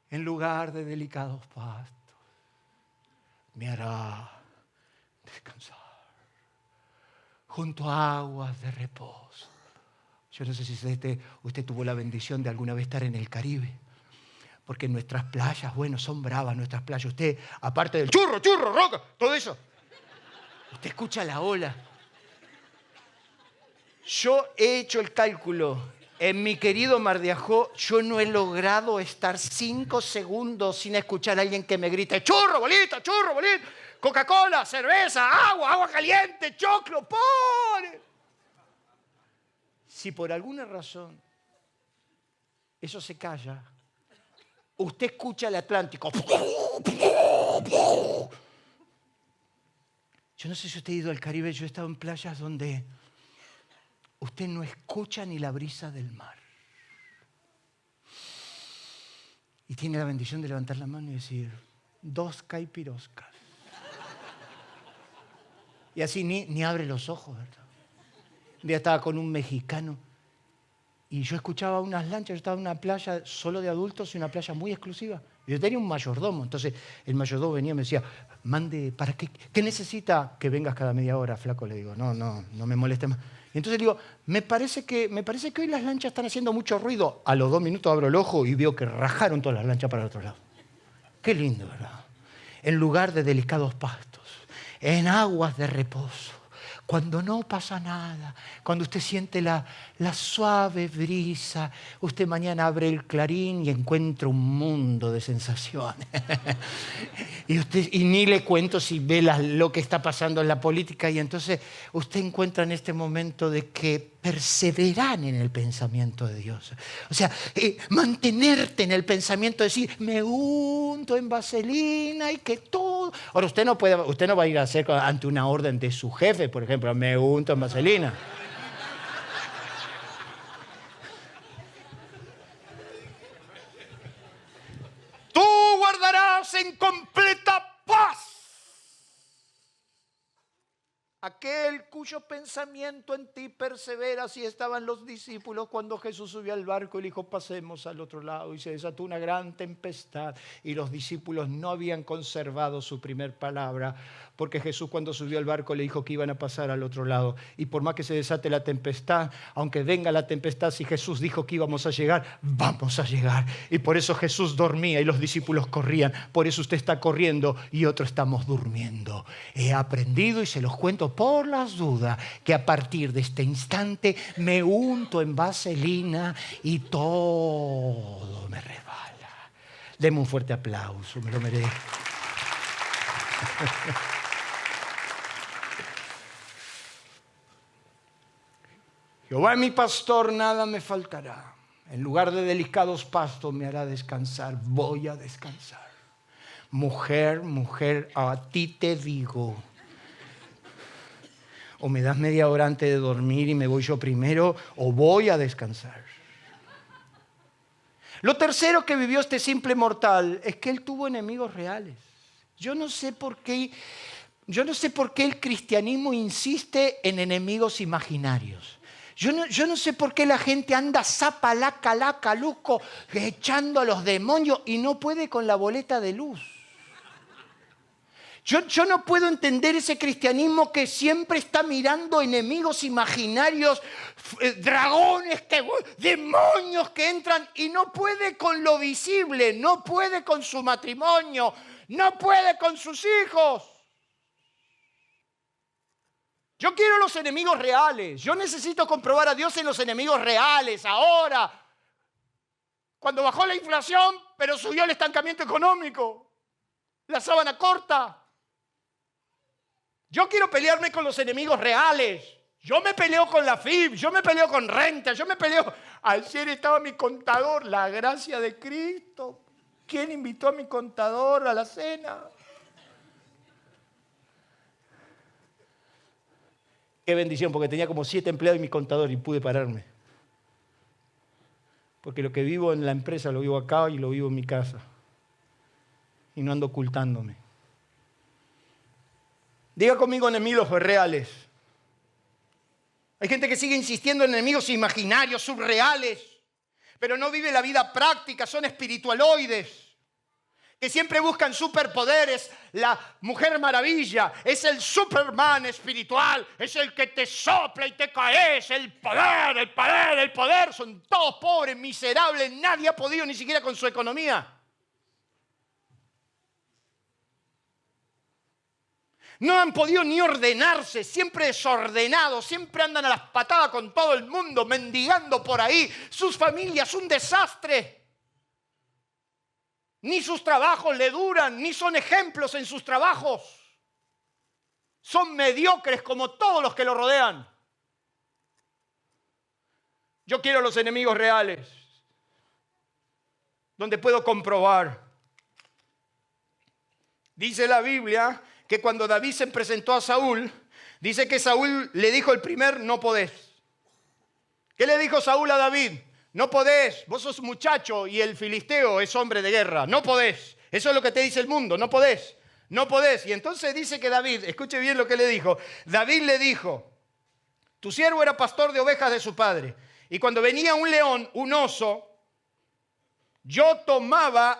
En lugar de delicados pastos, me hará descansar junto a aguas de reposo. Yo no sé si usted tuvo la bendición de alguna vez estar en el Caribe, porque nuestras playas, bueno, son bravas nuestras playas. Usted, aparte del churro, roca, todo eso, usted escucha la ola. Yo he hecho el cálculo. En mi querido Mar de Ajó, yo no he logrado estar 5 segundos sin escuchar a alguien que me grite churro, bolita, Coca-Cola, cerveza, agua caliente, choclo, ¡pone! Si por alguna razón eso se calla, usted escucha el Atlántico. Yo no sé si usted ha ido al Caribe, yo he estado en playas donde usted no escucha ni la brisa del mar. Y tiene la bendición de levantar la mano y decir, 2 caipiroscas. Y así ni abre los ojos, ¿verdad? Un día estaba con un mexicano y yo escuchaba unas lanchas. Yo estaba en una playa solo de adultos y una playa muy exclusiva. Yo tenía un mayordomo, entonces el mayordomo venía y me decía, mande, ¿para qué? ¿Qué necesita? Que vengas cada media hora, flaco. Le digo, no me moleste más. Y entonces le digo, me parece que hoy las lanchas están haciendo mucho ruido. A los 2 minutos abro el ojo y veo que rajaron todas las lanchas para el otro lado. Qué lindo, ¿verdad? En lugar de delicados pastos, en aguas de reposo, cuando no pasa nada, cuando usted siente la suave brisa, usted mañana abre el Clarín y encuentra un mundo de sensaciones. y ni le cuento si ve lo que está pasando en la política, y entonces usted encuentra en este momento de que perseveran en el pensamiento de Dios. O sea, mantenerte en el pensamiento, decir, me unto en vaselina y que todo... Ahora, usted no va a ir a hacer ante una orden de su jefe, por ejemplo, me unto en vaselina. Tú guardarás en completa paz aquel cuyo pensamiento en ti persevera. Así estaban los discípulos cuando Jesús subió al barco y le dijo, pasemos al otro lado. Y se desató una gran tempestad y los discípulos no habían conservado su primer palabra, porque Jesús cuando subió al barco le dijo que iban a pasar al otro lado. Y por más que se desate la tempestad, aunque venga la tempestad, si Jesús dijo que íbamos a llegar, vamos a llegar. Y por eso Jesús dormía y los discípulos corrían. Por eso usted está corriendo y otros estamos durmiendo. He aprendido, y se los cuento por las dudas, que a partir de este instante me unto en vaselina y todo me resbala. Deme un fuerte aplauso, me lo merezco. Jehová es mi pastor, nada me faltará. En lugar de delicados pastos me hará descansar. Voy a descansar. Mujer, mujer, a ti te digo. O me das media hora antes de dormir y me voy yo primero, o voy a descansar. Lo tercero que vivió este simple mortal es que él tuvo enemigos reales. Yo no sé por qué el cristianismo insiste en enemigos imaginarios. Yo no sé por qué la gente anda zapalaca, laca, luco, echando a los demonios y no puede con la boleta de luz. Yo no puedo entender ese cristianismo que siempre está mirando enemigos imaginarios, dragones, demonios que entran y no puede con lo visible, no puede con su matrimonio, no puede con sus hijos. Yo quiero los enemigos reales. Yo necesito comprobar a Dios en los enemigos reales, ahora. Cuando bajó la inflación, pero subió el estancamiento económico. La sábana corta. Yo quiero pelearme con los enemigos reales. Yo me peleo con la FIB, yo me peleo con renta, yo me peleo... Ayer estaba mi contador, la gracia de Cristo. ¿Quién invitó a mi contador a la cena? Qué bendición, porque tenía como 7 empleados y mi contador y pude pararme. Porque lo que vivo en la empresa lo vivo acá y lo vivo en mi casa. Y no ando ocultándome. Diga conmigo enemigos reales. Hay gente que sigue insistiendo en enemigos imaginarios, subreales, pero no vive la vida práctica, son espiritualoides, que siempre buscan superpoderes. La Mujer Maravilla es el Superman espiritual, es el que te sopla y te caes, el poder, el poder, el poder. Son todos pobres, miserables, nadie ha podido ni siquiera con su economía. No han podido ni ordenarse, siempre desordenados, siempre andan a las patadas con todo el mundo, mendigando por ahí. Sus familias, un desastre. Ni sus trabajos le duran, ni son ejemplos en sus trabajos. Son mediocres como todos los que lo rodean. Yo quiero los enemigos reales, donde puedo comprobar. Dice la Biblia que cuando David se presentó a Saúl, dice que Saúl le dijo el primer no podés. ¿Qué le dijo Saúl a David? No podés, vos sos muchacho y el filisteo es hombre de guerra, no podés. Eso es lo que te dice el mundo, no podés, no podés. Y entonces dice que David, escuche bien lo que le dijo, David le dijo, tu siervo era pastor de ovejas de su padre, y cuando venía un león, un oso, yo tomaba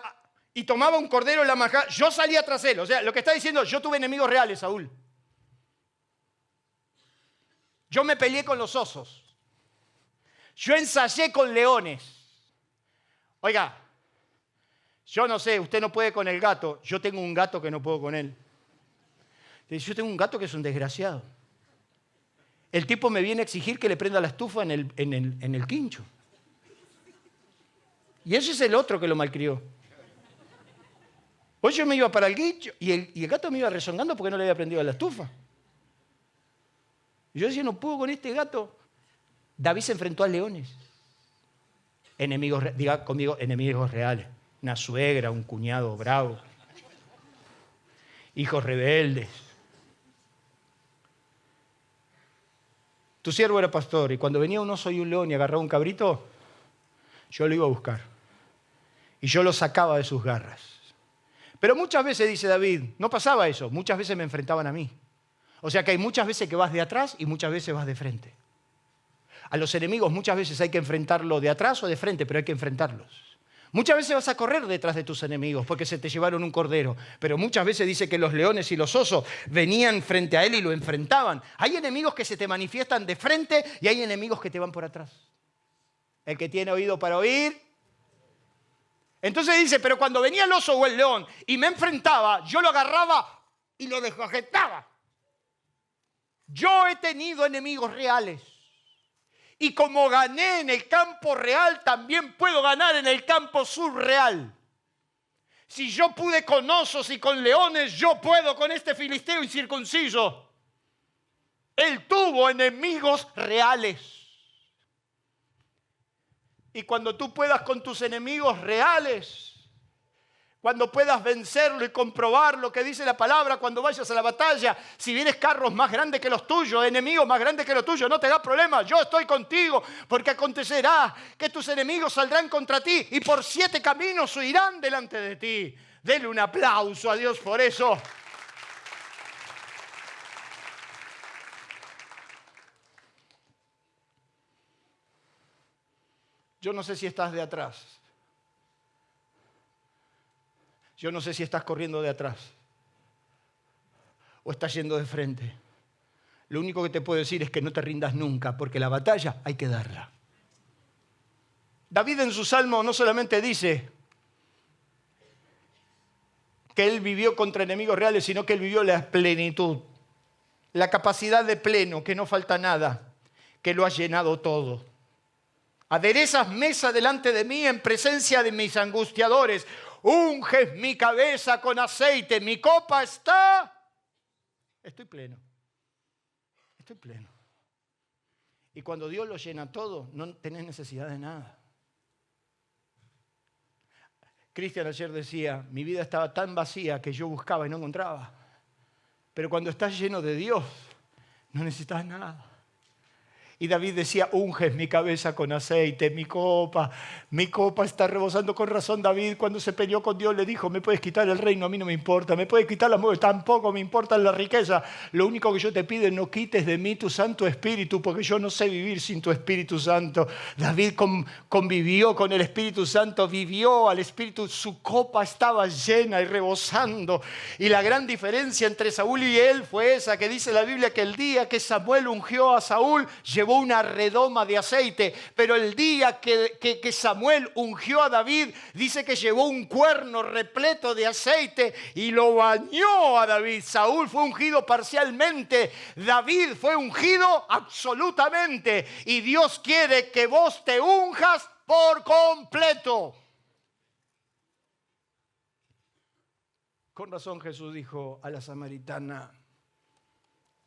un cordero en la majada, yo salía tras él. O sea, lo que está diciendo, yo tuve enemigos reales, Saúl. Yo me peleé con los osos. Yo ensayé con leones. Oiga, yo no sé, usted no puede con el gato. Yo tengo un gato que no puedo con él. Yo tengo un gato que es un desgraciado. El tipo me viene a exigir que le prenda la estufa en el quincho. Y ese es el otro que lo malcrió. Hoy yo me iba para el quincho y el gato me iba rezongando porque no le había prendido la estufa. Y yo decía, no puedo con este gato. David se enfrentó a leones. Enemigos, diga conmigo, enemigos reales. Una suegra, un cuñado bravo. Hijos rebeldes. Tu siervo era pastor y cuando venía un oso y un león y agarraba un cabrito, yo lo iba a buscar. Y yo lo sacaba de sus garras. Pero muchas veces, dice David, no pasaba eso. Muchas veces me enfrentaban a mí. O sea que hay muchas veces que vas de atrás y muchas veces vas de frente. A los enemigos muchas veces hay que enfrentarlo de atrás o de frente, pero hay que enfrentarlos. Muchas veces vas a correr detrás de tus enemigos porque se te llevaron un cordero, pero muchas veces dice que los leones y los osos venían frente a él y lo enfrentaban. Hay enemigos que se te manifiestan de frente y hay enemigos que te van por atrás. El que tiene oído para oír. Entonces dice, pero cuando venía el oso o el león y me enfrentaba, yo lo agarraba y lo desgajetaba. Yo he tenido enemigos reales. Y como gané en el campo real, también puedo ganar en el campo surreal. Si yo pude con osos y con leones, yo puedo con este filisteo incircunciso. Él tuvo enemigos reales. Y cuando tú puedas con tus enemigos reales, cuando puedas vencerlo y comprobar lo que dice la palabra, cuando vayas a la batalla, si vienes carros más grandes que los tuyos, enemigos más grandes que los tuyos, no te hagas problema, yo estoy contigo, porque acontecerá que tus enemigos saldrán contra ti y por 7 caminos huirán delante de ti. Denle un aplauso a Dios por eso. Yo no sé si estás de atrás. Yo no sé si estás corriendo de atrás o estás yendo de frente. Lo único que te puedo decir es que no te rindas nunca, porque la batalla hay que darla. David en su salmo no solamente dice que él vivió contra enemigos reales, sino que él vivió la plenitud, la capacidad de pleno, que no falta nada, que lo ha llenado todo. Aderezas mesa delante de mí en presencia de mis angustiadores. Unges mi cabeza con aceite. Mi copa está... Estoy pleno. Estoy pleno. Y cuando Dios lo llena todo, no tenés necesidad de nada. Cristian ayer decía, mi vida estaba tan vacía que yo buscaba y no encontraba. Pero cuando estás lleno de Dios, no necesitas nada. Y David decía, unges mi cabeza con aceite, mi copa está rebosando. Con razón David, cuando se peleó con Dios, le dijo, me puedes quitar el reino, a mí no me importa, me puedes quitar las mujeres, tampoco me importa la riqueza. Lo único que yo te pido es no quites de mí tu Santo Espíritu, porque yo no sé vivir sin tu Espíritu Santo. David convivió con el Espíritu Santo, vivió al Espíritu, su copa estaba llena y rebosando. Y la gran diferencia entre Saúl y él fue esa, que dice la Biblia que el día que Samuel ungió a Saúl, llevó una redoma de aceite, pero el día que Samuel ungió a David, dice que llevó un cuerno repleto de aceite y lo bañó a David. Saúl fue ungido parcialmente, David fue ungido absolutamente, y Dios quiere que vos te unjas por completo. Con razón Jesús dijo a la samaritana,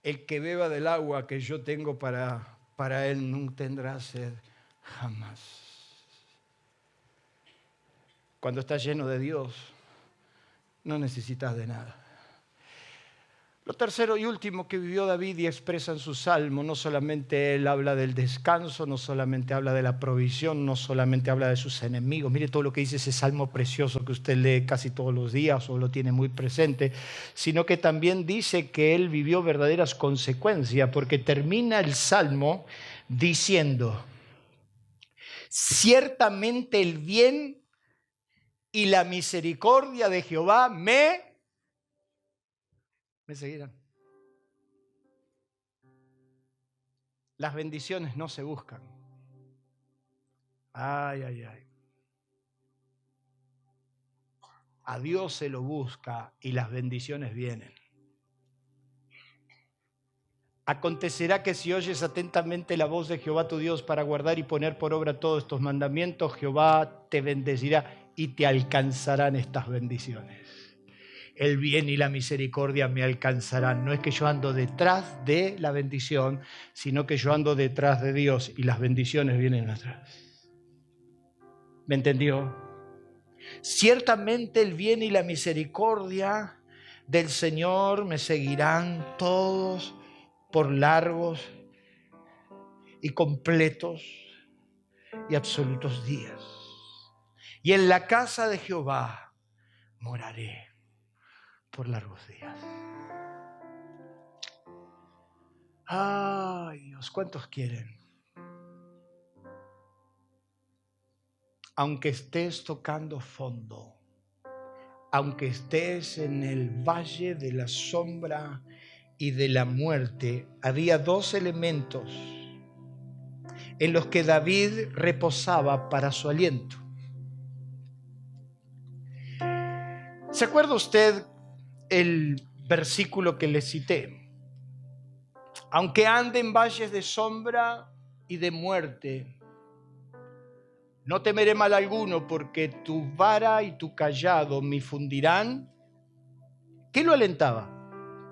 el que beba del agua que yo tengo para él no tendrá sed jamás. Cuando estás lleno de Dios, no necesitas de nada. Lo tercero y último que vivió David y expresa en su salmo, no solamente él habla del descanso, no solamente habla de la provisión, no solamente habla de sus enemigos. Mire todo lo que dice ese salmo precioso que usted lee casi todos los días o lo tiene muy presente, sino que también dice que él vivió verdaderas consecuencias, porque termina el salmo diciendo, ciertamente el bien y la misericordia de Jehová me seguirán. Las bendiciones no se buscan. Ay, ay, ay. A Dios se lo busca y las bendiciones vienen. Acontecerá que si oyes atentamente la voz de Jehová tu Dios para guardar y poner por obra todos estos mandamientos, Jehová te bendecirá y te alcanzarán estas bendiciones. El bien y la misericordia me alcanzarán. No es que yo ando detrás de la bendición, sino que yo ando detrás de Dios y las bendiciones vienen atrás. ¿Me entendió? Ciertamente el bien y la misericordia del Señor me seguirán todos por largos y completos y absolutos días. Y en la casa de Jehová moraré por largos días. Ay, Dios, ¿cuántos quieren? Aunque estés tocando fondo, aunque estés en el valle de la sombra y de la muerte, había 2 elementos en los que David reposaba para su aliento. ¿Se acuerda usted el versículo que le cité? Aunque ande en valles de sombra y de muerte, No temeré mal alguno, porque tu vara y tu cayado me infundirán. ¿Qué lo alentaba?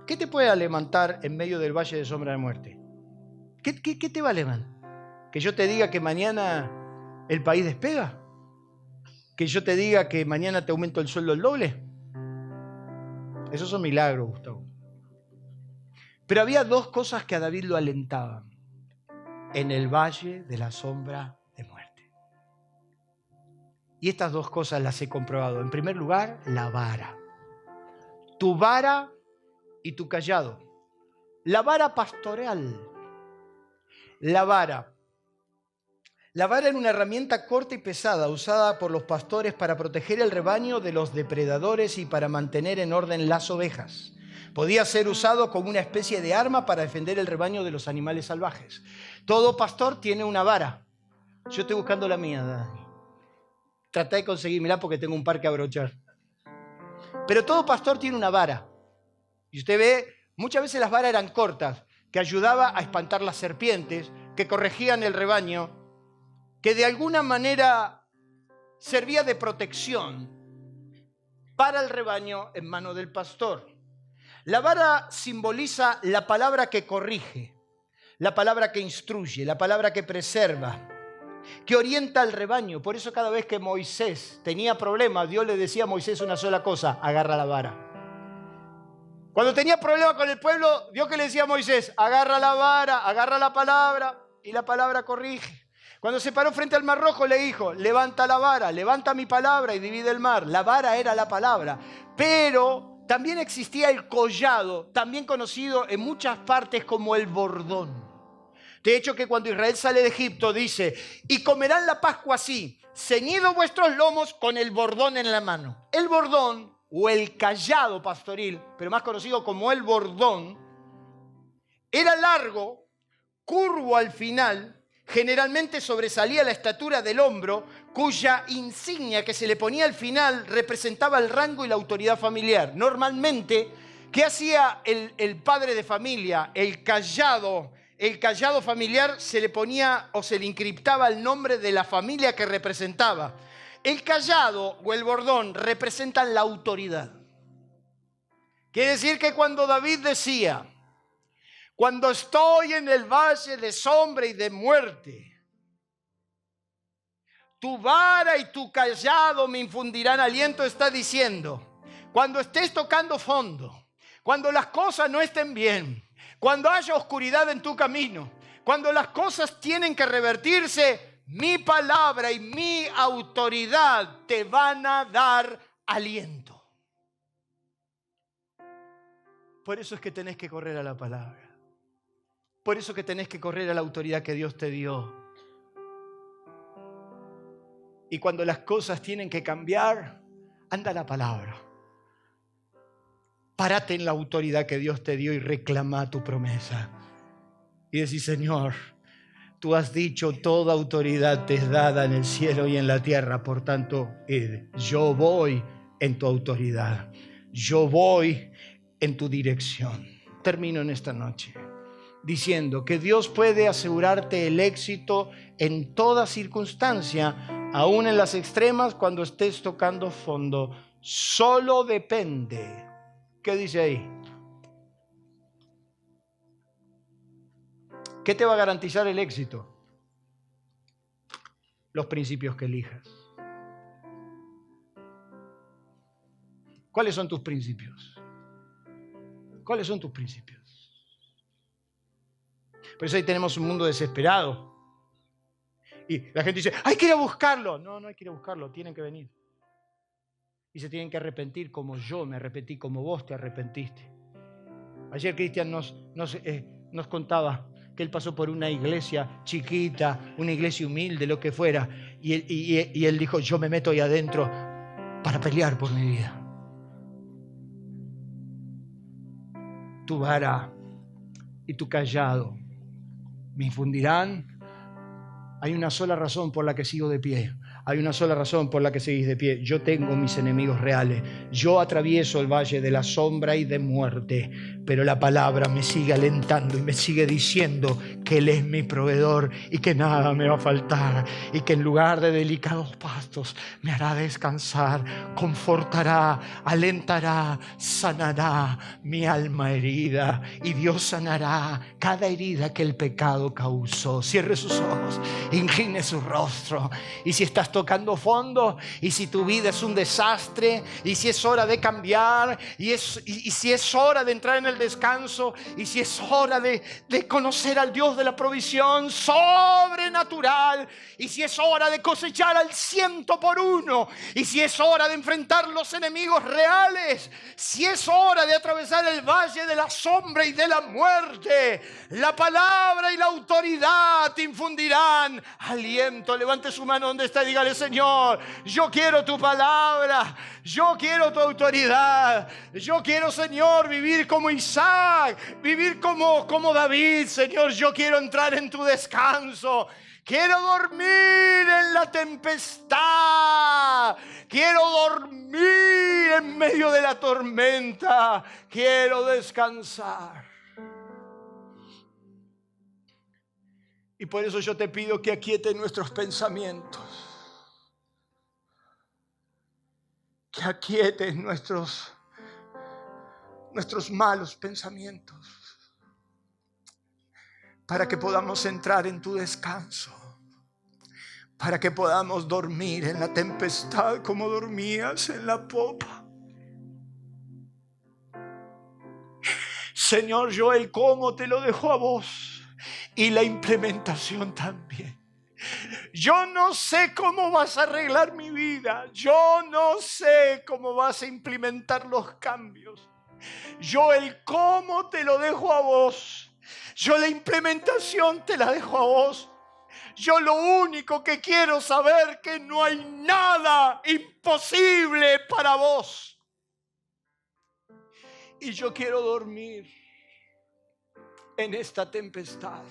¿Qué te puede levantar en medio del valle de sombra de muerte? ¿Qué te va a levantar? ¿Que yo te diga que mañana el país despega? ¿Que yo te diga que mañana te aumento el sueldo el doble? Esos son milagros, Gustavo. Pero había dos cosas que a David lo alentaban en el valle de la sombra de muerte. Y estas dos cosas las he comprobado. En primer lugar, la vara. Tu vara y tu cayado. La vara pastoral. La vara. La vara era una herramienta corta y pesada usada por los pastores para proteger el rebaño de los depredadores y para mantener en orden las ovejas. Podía ser usado como una especie de arma para defender el rebaño de los animales salvajes. Todo pastor tiene una vara. Yo estoy buscando la mía, Dani. Traté de conseguírmela porque tengo un par que abrochar. Pero todo pastor tiene una vara. Y usted ve, muchas veces las varas eran cortas, que ayudaba a espantar las serpientes, que corregían el rebaño, que de alguna manera servía de protección para el rebaño en manos del pastor. La vara simboliza la palabra que corrige, la palabra que instruye, la palabra que preserva, que orienta al rebaño. Por eso cada vez que Moisés tenía problemas, Dios le decía a Moisés una sola cosa: agarra la vara. Cuando tenía problemas con el pueblo, Dios que le decía a Moisés: agarra la vara, agarra la palabra, y la palabra corrige. Cuando se paró frente al Mar Rojo, le dijo: levanta la vara, levanta mi palabra y divide el mar. La vara era la palabra. Pero también existía el collado, también conocido en muchas partes como el bordón. De hecho, que cuando Israel sale de Egipto dice: y comerán la Pascua así, ceñidos vuestros lomos con el bordón en la mano. El bordón, o el cayado pastoril, pero más conocido como el bordón, era largo, curvo al final, generalmente sobresalía la estatura del hombro, cuya insignia que se le ponía al final representaba el rango y la autoridad familiar. Normalmente, ¿qué hacía el padre de familia? El cayado familiar se le ponía o se le encriptaba el nombre de la familia que representaba. El cayado o el bordón representan la autoridad. Quiere decir que cuando David decía: cuando estoy en el valle de sombra y de muerte, tu vara y tu cayado me infundirán aliento, está diciendo: cuando estés tocando fondo, cuando las cosas no estén bien, cuando haya oscuridad en tu camino, cuando las cosas tienen que revertirse, mi palabra y mi autoridad te van a dar aliento. Por eso es que tenés que correr a la palabra. Por eso es que tenés que correr a la autoridad que Dios te dio. Y cuando las cosas tienen que cambiar, anda a la palabra. Párate en la autoridad que Dios te dio y reclama tu promesa. Y decís: Señor, tú has dicho, toda autoridad te es dada en el cielo y en la tierra. Por tanto, yo voy en tu autoridad. Yo voy en tu dirección. Termino en esta noche diciendo que Dios puede asegurarte el éxito en toda circunstancia, aún en las extremas, cuando estés tocando fondo. Solo depende. ¿Qué dice ahí? ¿Qué te va a garantizar el éxito? Los principios que elijas. ¿Cuáles son tus principios? ¿Cuáles son tus principios? Por eso ahí tenemos un mundo desesperado. Y la gente dice: hay que ir a buscarlo. No, no hay que ir a buscarlo, tienen que venir. Y se tienen que arrepentir como yo me arrepentí, como vos te arrepentiste. Ayer Cristian nos contaba que él pasó por una iglesia chiquita, una iglesia humilde, lo que fuera. Y él dijo: yo me meto ahí adentro para pelear por mi vida. Tu vara y tu cayado me infundirán. Hay una sola razón por la que sigo de pie. Hay una sola razón por la que seguís de pie. Yo tengo mis enemigos reales. Yo atravieso el valle de la sombra y de muerte, pero la palabra me sigue alentando y me sigue diciendo: que Él es mi proveedor y que nada me va a faltar, y que en lugar de delicados pastos me hará descansar, confortará, alentará, sanará mi alma herida, y Dios sanará cada herida que el pecado causó. Cierre sus ojos, incline su rostro, y si estás tocando fondo, y si tu vida es un desastre, y si es hora de cambiar, y si es hora de entrar en el descanso, y si es hora de conocer al Dios de la provisión sobrenatural, y si es hora de cosechar al 100%, y si es hora de enfrentar los enemigos reales, si es hora de atravesar el valle de la sombra y de la muerte, la palabra y la autoridad te infundirán aliento. Levante su mano donde está y dígale: Señor, yo quiero tu palabra, yo quiero tu autoridad, yo quiero, Señor, vivir como Isaac, vivir como David. Señor, yo quiero entrar en tu descanso. Quiero dormir en la tempestad. Quiero dormir en medio de la tormenta. Quiero descansar. Y por eso yo te pido que aquietes nuestros pensamientos. Que aquietes nuestros malos pensamientos, para que podamos entrar en tu descanso, para que podamos dormir en la tempestad como dormías en la popa. Señor, yo el cómo te lo dejo a vos, y la implementación también. Yo no sé cómo vas a arreglar mi vida, yo no sé cómo vas a implementar los cambios. Yo el cómo te lo dejo a vos. Yo la implementación te la dejo a vos. Yo lo único que quiero saber, que no hay nada imposible para vos. Y yo quiero dormir en esta tempestad.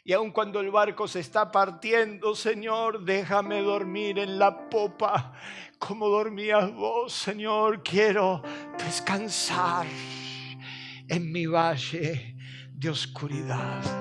Y aun cuando el barco se está partiendo, Señor, déjame dormir en la popa como dormías vos, Señor. Quiero descansar en mi valle de oscuridad.